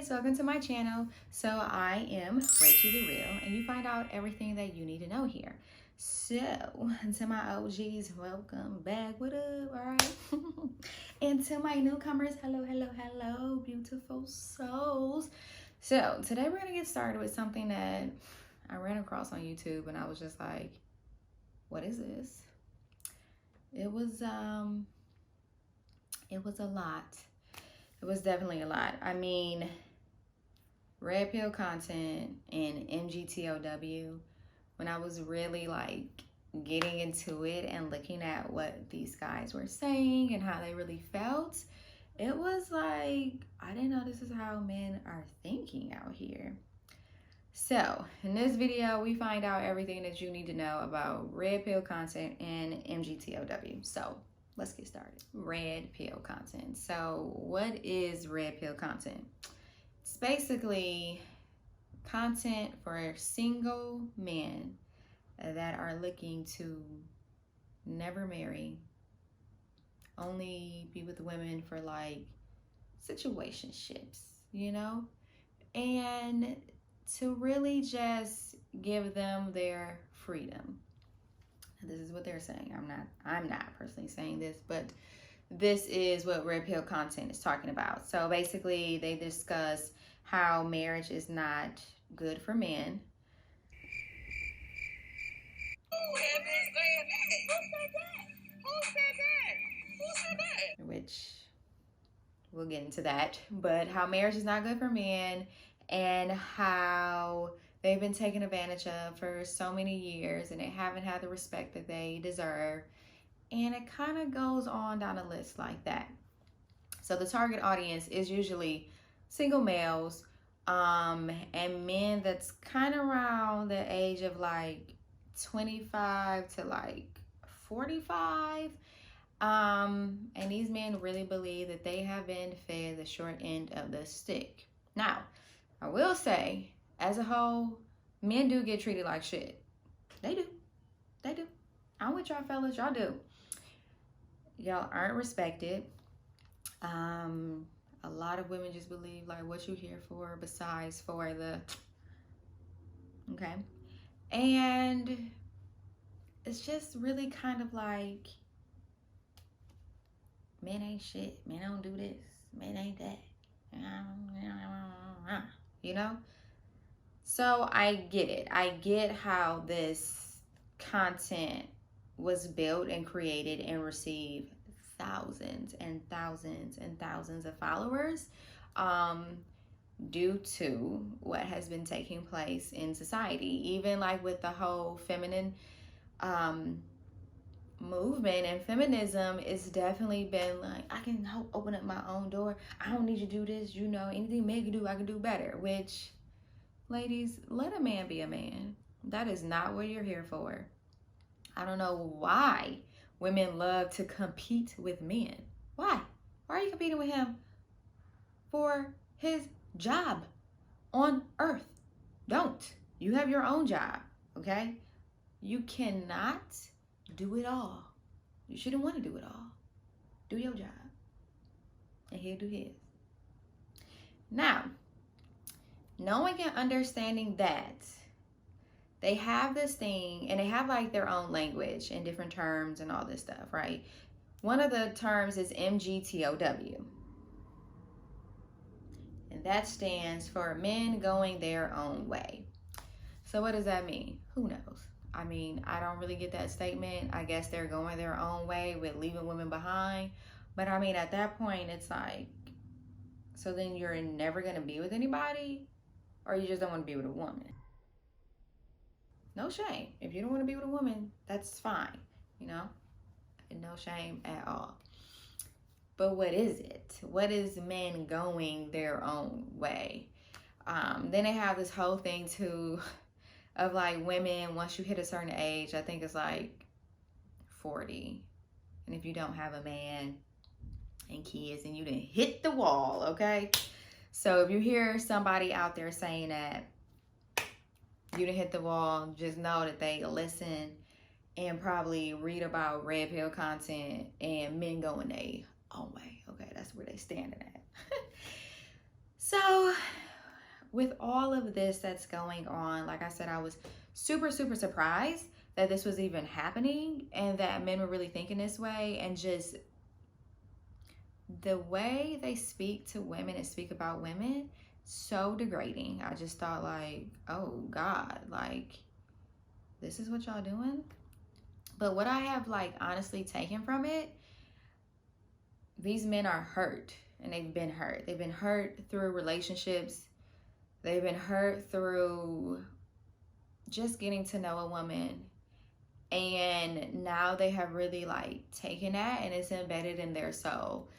welcome to my channel. So I am Rachie the Real, and you find out everything that you need to know here. So, to my OGs, welcome back. What up? All right. And to my newcomers, hello, hello, hello, beautiful souls. So today we're gonna get started with something that I ran across on YouTube, and I was just like, what is this? It was a lot. It was definitely a lot. I mean, red pill content and MGTOW, when I was really like getting into it and looking at what these guys were saying and how they really felt, it was like, I didn't know this is how men are thinking out here. So in this video, we find out everything that you need to know about red pill content and MGTOW. So let's get started. Red pill content. So what is red pill content? It's basically content for single men that are looking to never marry, only be with women for like situationships, you know, and to really just give them their freedom. This is what they're saying. I'm not personally saying this, but this is what red pill content is talking about. So basically they discuss how marriage is not good for men. Which we'll get into that, but how marriage is not good for men and how they've been taken advantage of for so many years and they haven't had the respect that they deserve. And it kind of goes on down a list like that. So the target audience is usually single males and men that's kind of around the age of like 25 to like 45. And these men really believe that they have been fed the short end of the stick. Now, I will say, as a whole, men do get treated like shit. They do. They do. I'm with y'all fellas. Y'all do. Y'all aren't respected. A lot of women just believe like what you here for besides for the, okay? And it's just really kind of like, men ain't shit. Men don't do this. Men ain't that. You know? So I get it. I get how this content was built and created and received thousands and thousands and thousands of followers due to what has been taking place in society. Even like with the whole feminine movement and feminism, it's definitely been like, I can open up my own door. I don't need you to do this. You know, anything men can do, I can do better. Which, ladies, let a man be a man. That is not what you're here for. I don't know why women love to compete with men. Why? Why are you competing with him for his job on earth? Don't. You have your own job, okay? You cannot do it all. You shouldn't want to do it all. Do your job. And he'll do his. Now, knowing and understanding that they have this thing and they have like their own language and different terms and all this stuff, right? One of the terms is MGTOW. And that stands for men going their own way. So what does that mean? Who knows? I mean, I don't really get that statement. I guess they're going their own way with leaving women behind. But I mean, at that point, it's like, so then you're never going to be with anybody? Or you just don't want to be with a woman? No shame. If you don't want to be with a woman, that's fine, you know? No shame at all. But what is it? What is men going their own way? Then they have this whole thing too of like women, once you hit a certain age, I think it's like 40. And if you don't have a man and kids and you didn't hit the wall, okay? So if you hear somebody out there saying that you didn't hit the wall, just know that they listen and probably read about red pill content and men going their own way. Okay, that's where they standing at. So with all of this that's going on, like I said, I was super, super surprised that this was even happening and that men were really thinking this way, and just the way they speak to women and speak about women, so degrading. I just thought like, oh God, like this is what y'all doing? But what I have like honestly taken from it, these men are hurt, and they've been hurt. They've been hurt through relationships. They've been hurt through just getting to know a woman. And now they have really like taken that and it's embedded in their soul.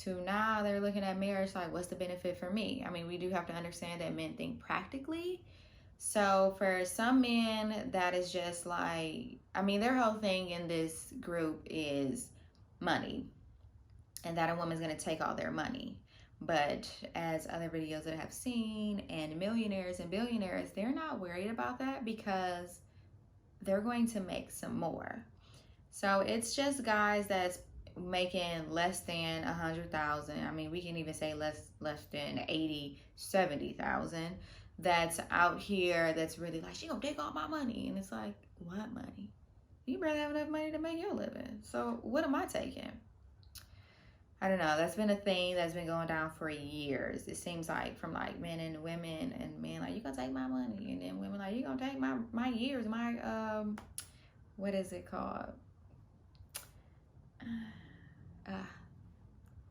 To now they're looking at marriage like, what's the benefit for me? I mean, we do have to understand that men think practically. So for some men, that is just like, I mean, their whole thing in this group is money, and that a woman's going to take all their money. But as other videos that I have seen, and millionaires and billionaires, they're not worried about that because they're going to make some more. So it's just guys that's making less than 100,000. I mean, we can even say less than 80, 70,000. That's out here that's really like, she gonna take all my money. And it's like, what money? You barely have enough money to make your living. So what am I taking? I don't know. That's been a thing that's been going down for years. It seems like from like men and women, and men like, you gonna take my money, and then women like, you gonna take my years, my what is it called?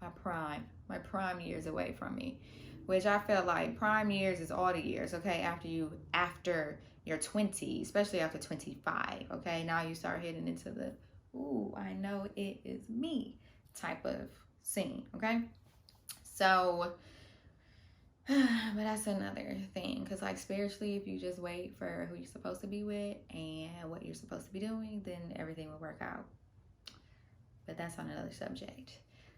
My prime years away from me, which I feel like prime years is all the years, okay, after your 20s, especially after 25, okay, now you start hitting into the, ooh, I know it is me type of scene, okay? So, but that's another thing, because like spiritually, if you just wait for who you're supposed to be with and what you're supposed to be doing, then everything will work out. But that's on another subject.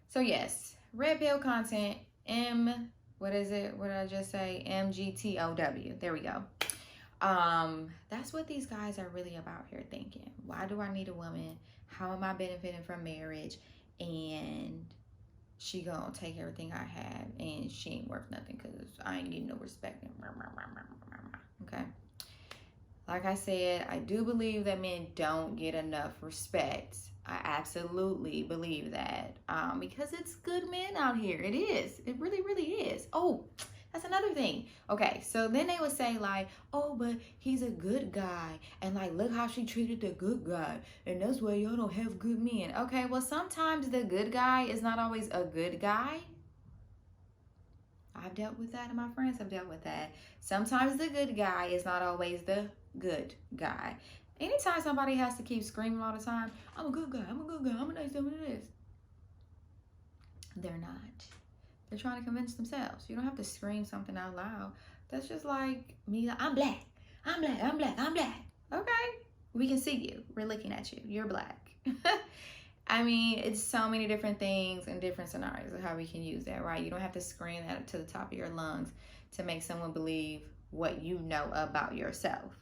So yes, red pill content, what is it? What did I just say? MGTOW. There we go. That's what these guys are really about here thinking. Why do I need a woman? How am I benefiting from marriage? And she gonna take everything I have, and she ain't worth nothing because I ain't getting no respect. Okay. Like I said, I do believe that men don't get enough respect. I absolutely believe that, because it's good men out here. It is. It really, really is. Oh, that's another thing. Okay, so then they would say like, oh, but he's a good guy, and like, look how she treated the good guy, and that's why y'all don't have good men. Okay, well, sometimes the good guy is not always a good guy. I've dealt with that, and my friends have dealt with that. Sometimes the good guy is not always the good guy. Anytime somebody has to keep screaming all the time, I'm a good guy, I'm a good guy, I'm a nice woman, it is. They're not. They're trying to convince themselves. You don't have to scream something out loud. That's just like me, I'm black, I'm black, I'm black, I'm black. Okay, we can see you. We're looking at you. You're black. I mean, it's so many different things and different scenarios of how we can use that, right? You don't have to scream that to the top of your lungs to make someone believe what you know about yourself.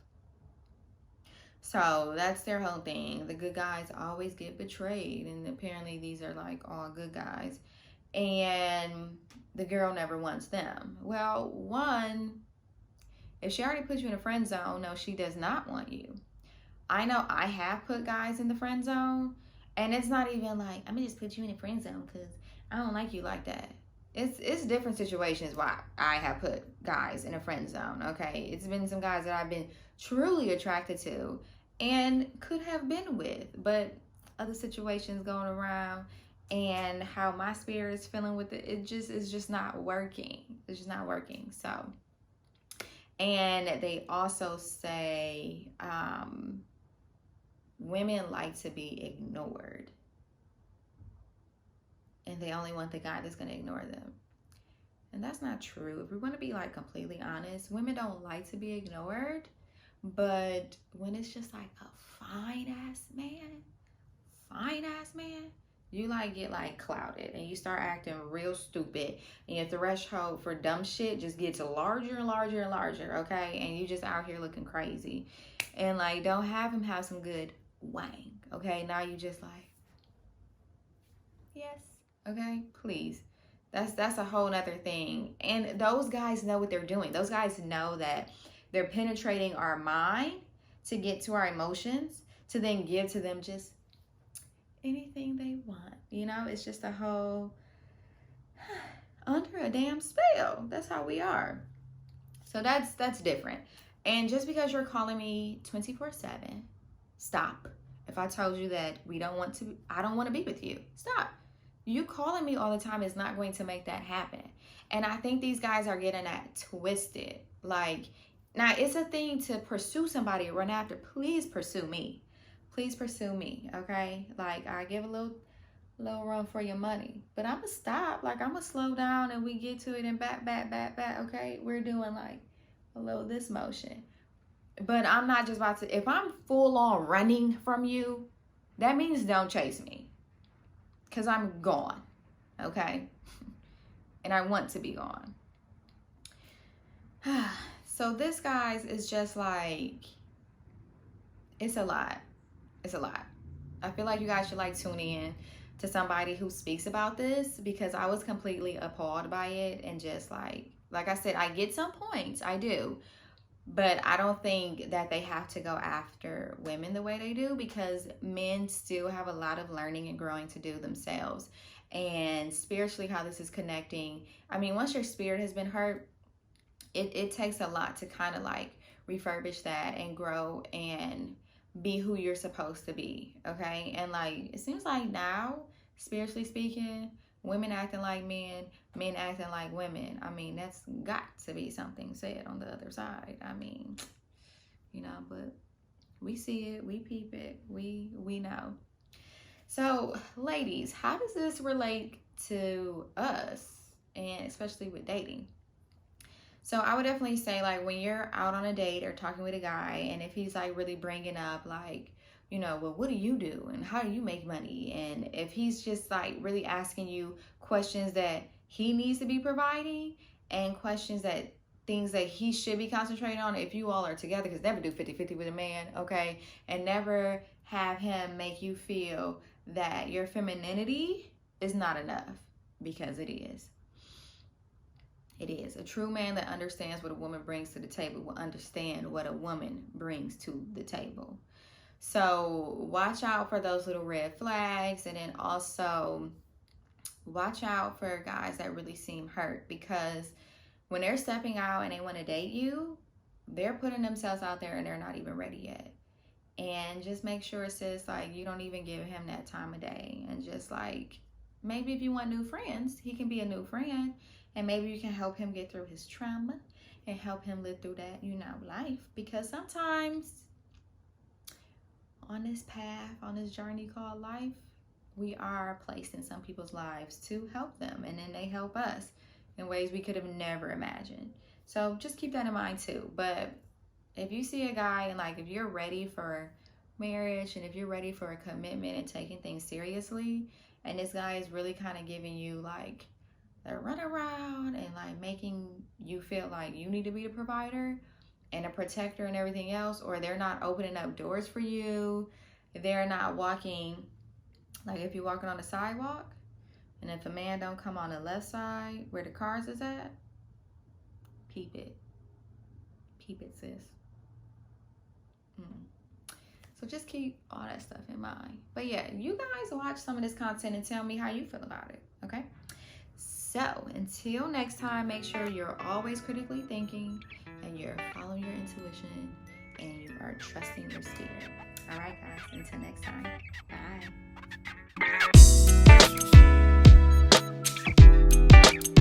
So that's their whole thing. The good guys always get betrayed, and apparently these are like all good guys, and the girl never wants them. Well, one, if she already put you in a friend zone, no, she does not want you. I know I have put guys in the friend zone, and it's not even like, I'm gonna just put you in a friend zone because I don't like you like that. It's different situations why I have put guys in a friend zone, okay? It's been some guys that I've been truly attracted to and could have been with, but other situations going around and how my spirit is feeling with it, it just is just not working. It's just not working. So, and they also say women like to be ignored, and they only want the guy that's going to ignore them. And that's not true. If we want to be like completely honest, women don't like to be ignored. But when it's just like a fine ass man, you like get like clouded and you start acting real stupid, and your threshold for dumb shit just gets larger and larger and larger, okay? And you just out here looking crazy. And like, don't have him have some good wang, okay? Now you just like, yes, okay, please. That's a whole nother thing. And those guys know what they're doing. Those guys know that they're penetrating our mind to get to our emotions, to then give to them just anything they want. You know, it's just a whole under a damn spell. That's how we are. So that's different. And just because you're calling me 24/7, stop. If I told you that I don't want to be with you, stop. You calling me all the time is not going to make that happen. And I think these guys are getting that twisted. Like, now it's a thing to pursue somebody, run after. Please pursue me. Please pursue me, okay? Like, I give a little run for your money. But I'm going to stop. Like, I'm going to slow down and we get to it and back, okay? We're doing like a little this motion. But I'm not just about to, if I'm full on running from you, that means don't chase me. Because I'm gone, okay? And I want to be gone. So this, guys, is just like, it's a lot. It's a lot. I feel like you guys should like tune in to somebody who speaks about this, because I was completely appalled by it. And just like I said, I get some points, I do. But I don't think that they have to go after women the way they do, because men still have a lot of learning and growing to do themselves. And spiritually, how this is connecting. I mean, once your spirit has been hurt, it takes a lot to kind of like refurbish that and grow and be who you're supposed to be, okay? And like, it seems like now, spiritually speaking, women acting like men, men acting like women. I mean, that's got to be something said on the other side. I mean, you know, but we see it, we peep it, we know. So, ladies, how does this relate to us, and especially with dating? So I would definitely say, like, when you're out on a date or talking with a guy, and if he's like really bringing up like, you know, well, what do you do and how do you make money? And if he's just like really asking you questions that he needs to be providing, and questions that things that he should be concentrating on if you all are together, because never do 50-50 with a man, okay? And never have him make you feel that your femininity is not enough, because it is. It is. A true man that understands what a woman brings to the table will understand what a woman brings to the table. So watch out for those little red flags, and then also watch out for guys that really seem hurt, because when they're stepping out and they want to date you, they're putting themselves out there and they're not even ready yet. And just make sure, sis, like, you don't even give him that time of day. And just like, maybe if you want new friends, he can be a new friend. And maybe you can help him get through his trauma and help him live through that, you know, life. Because sometimes on this path, on this journey called life, we are placed in some people's lives to help them. And then they help us in ways we could have never imagined. So just keep that in mind too. But if you see a guy, and like, if you're ready for marriage and if you're ready for a commitment and taking things seriously, and this guy is really kind of giving you like the run around and like making you feel like you need to be the provider and a protector and everything else, or they're not opening up doors for you, they're not walking, like if you're walking on the sidewalk and if a man don't come on the left side where the cars is at, peep it, sis. So just keep all that stuff in mind. But yeah, you guys watch some of this content and tell me how you feel about it, okay? So until next time, make sure you're always critically thinking and you're following your intuition and you are trusting your spirit. All right, guys, until next time, bye.